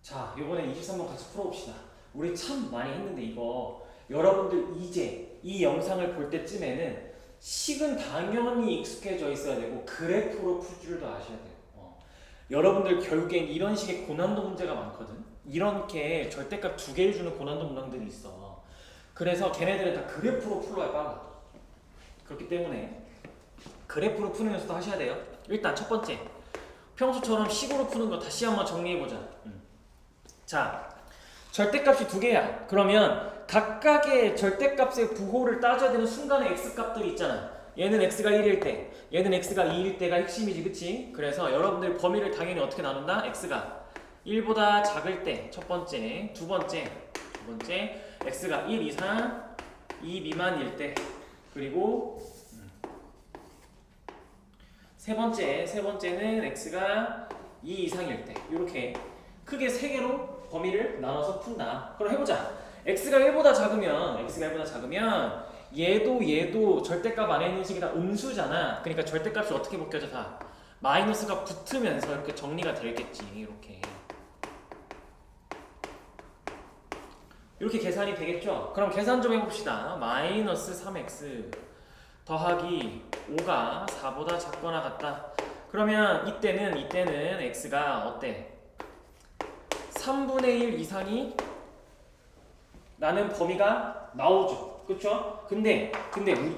자, 이번에 23번 같이 풀어봅시다. 우리 참 많이 했는데 이거 여러분들 이제 이 영상을 볼 때쯤에는 식은 당연히 익숙해져 있어야 되고 그래프로 풀 줄도 아셔야 돼요. 여러분들 결국엔 이런 식의 고난도 문제가 많거든. 이렇게 절대값 두 개를 주는 고난도 문항들이 있어. 그래서 걔네들은 다 그래프로 풀러야 빨라. 그렇기 때문에 그래프로 푸는 연습도 하셔야 돼요. 일단 첫 번째, 평소처럼 식으로 푸는 거 다시 한번 정리해보자. 자, 절대값이 두 개야. 그러면 각각의 절대값의 부호를 따져야 되는 순간의 x값들이 있잖아. 얘는 x가 1일 때, 얘는 x가 2일 때가 핵심이지, 그치? 그래서 여러분들 범위를 당연히 어떻게 나눈다? x가 1보다 작을 때, 첫 번째, 두 번째, x가 1 이상, 2 미만일 때, 그리고 세 번째는 x가 2 이상일 때. 이렇게 크게 세 개로 범위를 나눠서 푼다. 그럼 해보자. x가 1보다 작으면 얘도 절대값 안에 있는 식이 다 음수잖아. 그러니까 절대값이 어떻게 바뀌어져? 다 마이너스가 붙으면서 이렇게 정리가 되겠지. 이렇게 계산이 되겠죠? 그럼 계산 좀 해봅시다. 마이너스 3x 더하기 5가 4보다 작거나 같다. 그러면 이때는 x가 어때? 3분의 1 이상이 나는 범위가 나오죠. 그쵸? 근데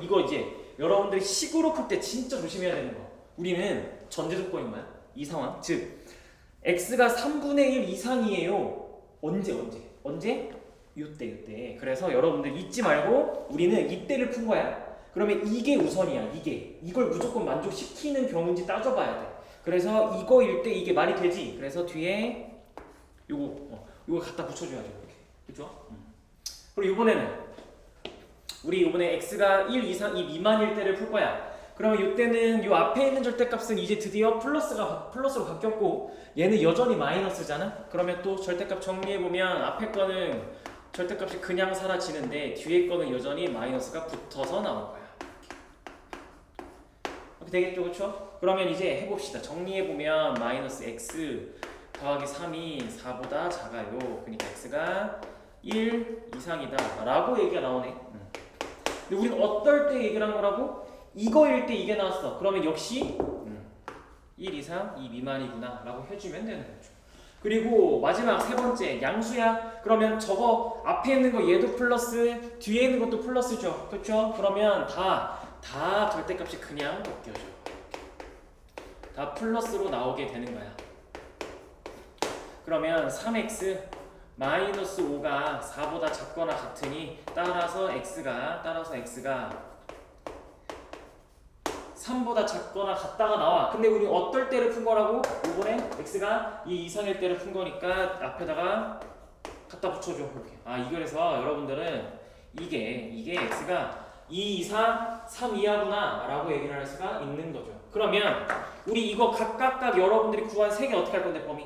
이거 이제 여러분들이 식으로 풀 때 진짜 조심해야 되는 거. 우리는 전제 조건이 뭐야? 이 상황. 즉 x가 3분의 1 이상이에요. 언제? 이때. 그래서 여러분들 잊지 말고 우리는 이때를 푼 거야. 그러면 이게 우선이야. 이걸 무조건 만족시키는 경우인지 따져봐야 돼. 그래서 이거일 때 이게 말이 되지. 그래서 뒤에 요거 갖다 붙여줘야죠. 이렇게. 그죠? 그리고 이번에 x가 1 이상 2 미만일 때를 풀 거야. 그러면 이때는 요 앞에 있는 절대값은 이제 드디어 플러스로 바뀌었고 얘는 여전히 마이너스잖아. 그러면 또 절대값 정리해보면 앞에 거는 절대값이 그냥 사라지는데 뒤에 거는 여전히 마이너스가 붙어서 나올 거야. 이렇게 되겠죠, 그렇죠? 그러면 이제 해봅시다. 정리해보면 마이너스 x 더하기 3이 4보다 작아요. 그러니까 x가 1 이상이다 라고 얘기가 나오네. 근데 우리는 어떨 때 얘기를 한 거라고? 이거일 때 이게 나왔어. 그러면 역시 1 이상 2 미만이구나 라고 해주면 되는 거죠. 그리고 마지막 세 번째, 양수야. 그러면 저거 앞에 있는 거 얘도 플러스, 뒤에 있는 것도 플러스죠. 그렇죠? 그러면 다 절대값이 그냥 바뀌어져. 다 플러스로 나오게 되는 거야. 그러면 3x 마이너스 5가 4보다 작거나 같으니 따라서 x가 3보다 작거나 같다가 나와. 근데 우리 어떨 때를 푼 거라고? 이번에 x가 2 이상일 때를 푼 거니까 앞에다가 갖다 붙여줘. 이렇게. 이거래서 여러분들은 이게 x가 2 이상 3 이하구나 라고 얘기를 할 수가 있는 거죠. 그러면 우리 이거 각각 여러분들이 구한 세 개 어떻게 할 건데, 범위?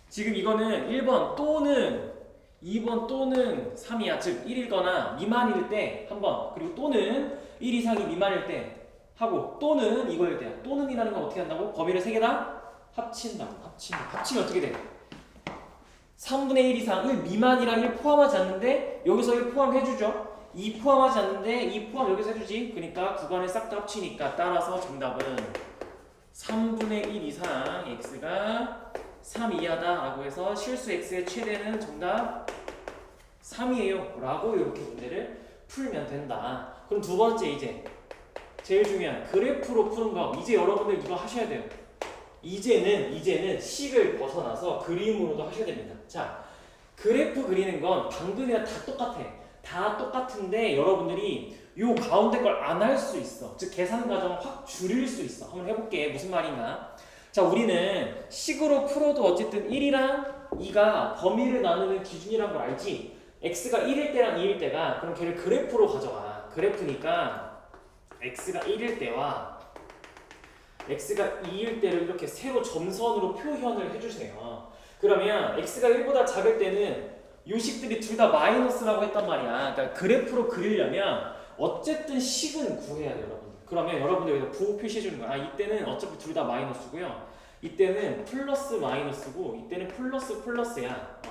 지금 이거는 1번 또는 2번 또는 3이야. 즉 1이거나 미만일 때 한 번, 그리고 또는 1 이상이 미만일 때 하고, 또는 이거일 때야. 또는이라는 건 어떻게 한다고? 범위를 세 개 다 합친다고. 합치면 어떻게 돼? 3분의 1 이상 1 미만이랑 1 포함하지 않는데 여기서 1 포함해주죠. 2 포함하지 않는데 2 포함 여기서 해주지. 그러니까 구간을 싹 다 합치니까 따라서 정답은 3분의 1 이상 x가 3 이하다 라고 해서 실수 x의 최대는 정답 3이에요 라고 이렇게 문제를 풀면 된다. 그럼 두 번째, 이제 제일 중요한 그래프로 푸는 거. 이제 여러분들 이거 하셔야 돼요. 이제는 식을 벗어나서 그림으로도 하셔야 됩니다. 자, 그래프 그리는 건 방금이랑 다 똑같아. 다 똑같은데 여러분들이 요 가운데 걸 안 할 수 있어. 즉 계산 과정을 확 줄일 수 있어. 한번 해볼게. 무슨 말인가? 자, 우리는 식으로 풀어도 어쨌든 1이랑 2가 범위를 나누는 기준이란 걸 알지? x가 1일 때랑 2일 때가, 그럼 걔를 그래프로 가져가. 그래프니까 x가 1일 때와 x가 2일 때를 이렇게 세로 점선으로 표현을 해주세요. 그러면 x가 1보다 작을 때는 요 식들이 둘 다 마이너스라고 했단 말이야. 그러니까 그래프로 그리려면 어쨌든 식은 구해야 돼요, 여러분. 그러면 여러분들 여기서 부호 표시해 주는 거야. 이때는 어차피 둘 다 마이너스고요. 이때는 플러스 마이너스고 이때는 플러스 플러스야.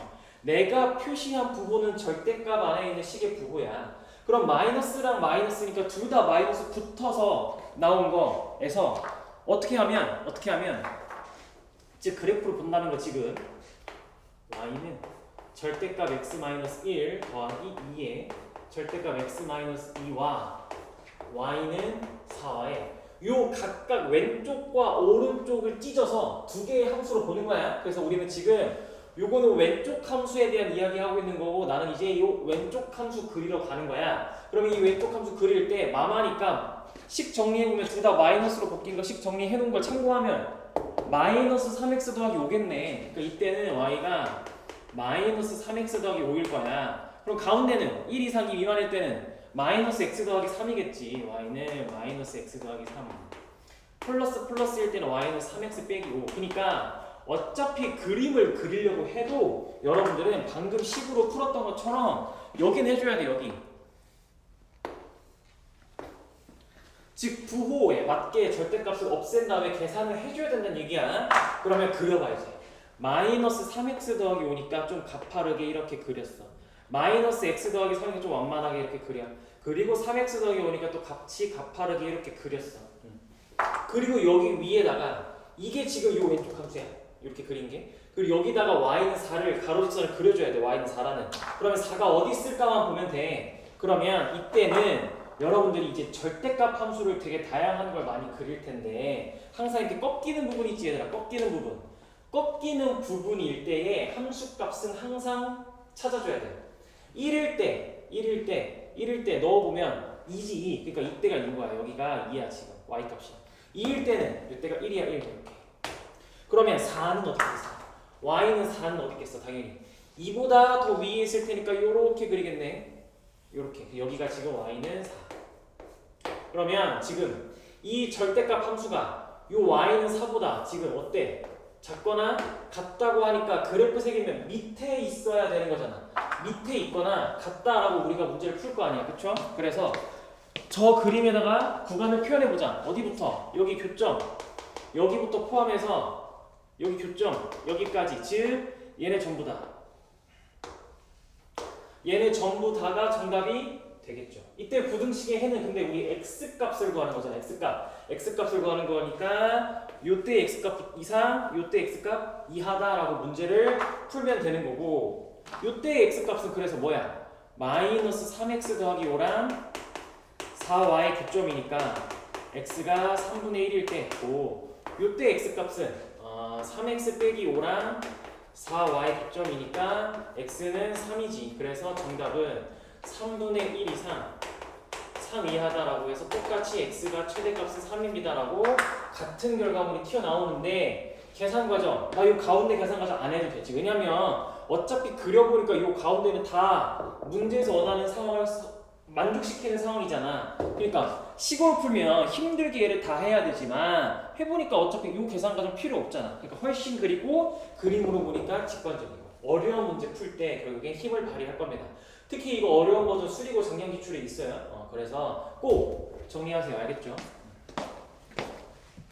내가 표시한 부호는 절대값 안에 있는 식의 부호야. 그럼 마이너스랑 마이너스니까 둘 다 마이너스 붙어서 나온 거에서 어떻게 하면 이제 그래프로 본다는 거 지금 y는 절대값 x-1 더하기 2에 절대값 x-2와 y는 4와에 요 각각 왼쪽과 오른쪽을 찢어서 두 개의 함수로 보는 거야. 그래서 우리는 지금 요거는 왼쪽 함수에 대한 이야기하고 있는 거고 나는 이제 요 왼쪽 함수 그리러 가는 거야. 그러면 이 왼쪽 함수 그릴 때 마마니까 식 정리해보면 둘 다 마이너스로 바뀐 거 식 정리해놓은 걸 참고하면 마이너스 3x 더하기 5겠네. 그러니까 이때는 y가 마이너스 3x 더하기 5일 거야. 그럼 가운데는 1 이상이 미만일 때는 마이너스 x 더하기 3이겠지. y는 마이너스 x 더하기 3. 플러스 플러스일 때는 y는 3x 빼기 5. 그러니까 어차피 그림을 그리려고 해도 여러분들은 방금 식으로 풀었던 것처럼 여긴 해줘야 돼. 여기. 즉 부호에 맞게 절대값을 없앤 다음에 계산을 해줘야 된다는 얘기야. 그러면 그려봐야지. 마이너스 3x 더하기 5니까 좀 가파르게 이렇게 그렸어. 마이너스 x 더하기 3이니까 좀 완만하게 이렇게 그려. 그리고 3x 더하기 5니까 또 같이 가파르게 이렇게 그렸어. 그리고 여기 위에다가 이게 지금 요 왼쪽 함수야. 이렇게 그린 게. 그리고 여기다가 y는 4를 가로지선을 그려줘야 돼. y는 4라는. 그러면 4가 어디 있을까만 보면 돼. 그러면 이때는 여러분들이 이제 절대값 함수를 되게 다양한 걸 많이 그릴 텐데 항상 이렇게 꺾이는 부분이 있지 얘들아. 꺾이는 부분. 꺾이는 부분일 때의 함수 값은 항상 찾아줘야 돼. 1일 때 넣어보면 2지 2. 그러니까 이때가 2인 거야. 여기가 2야 지금. y 값이. 2일 때는 이때가 1이야 1. 이렇게. 그러면 4는 어떻게 있어? y는 4는 어디 있겠어? 당연히 2보다 더 위에 있을 테니까 요렇게 그리겠네. 요렇게. 여기가 지금 y는 4. 그러면 지금 이 절대값 함수가 요 y는 4보다 지금 어때? 작거나 같다고 하니까 그래프 색이면 밑에 있어야 되는 거잖아. 밑에 있거나 같다라고 우리가 문제를 풀 거 아니야. 그쵸? 그래서 저 그림에다가 구간을 표현해보자. 어디부터? 여기 교점. 여기부터 포함해서 여기 교점. 여기까지. 즉 얘네 전부 다. 얘네 전부 다가 정답이 되겠죠. 이때 부등식의 해는 근데 우리 x값을 구하는 거잖아. x값을 구하는 거니까 요때 x값 이상, 요때 x값 이하다라고 문제를 풀면 되는 거고 요때 x값은 그래서 뭐야? 마이너스 3x 더하기 5랑 4y 교점이니까 x가 3분의 1일 때 요때 x값은 3x 빼기 5랑 4y 교점이니까 x는 3이지. 그래서 정답은 3분의 1 이상 3 이하다라고 해서 똑같이 x가 최대값은 3입니다라고 같은 결과물이 튀어나오는데 계산 과정 나 이 가운데 계산 과정 안 해도 되지. 왜냐면 어차피 그려보니까 이 가운데는 다 문제에서 원하는 상황을 만족시키는 상황이잖아. 그러니까 식으로 풀면 힘들게 얘를 다 해야 되지만 해보니까 어차피 이 계산 과정 필요 없잖아. 그러니까 훨씬 그리고 그림으로 보니까 직관적이고 어려운 문제 풀 때 결국엔 힘을 발휘할 겁니다. 특히 이거 어려운 버전 수리고 정량 기출에 있어요. 그래서 꼭 정리하세요. 알겠죠?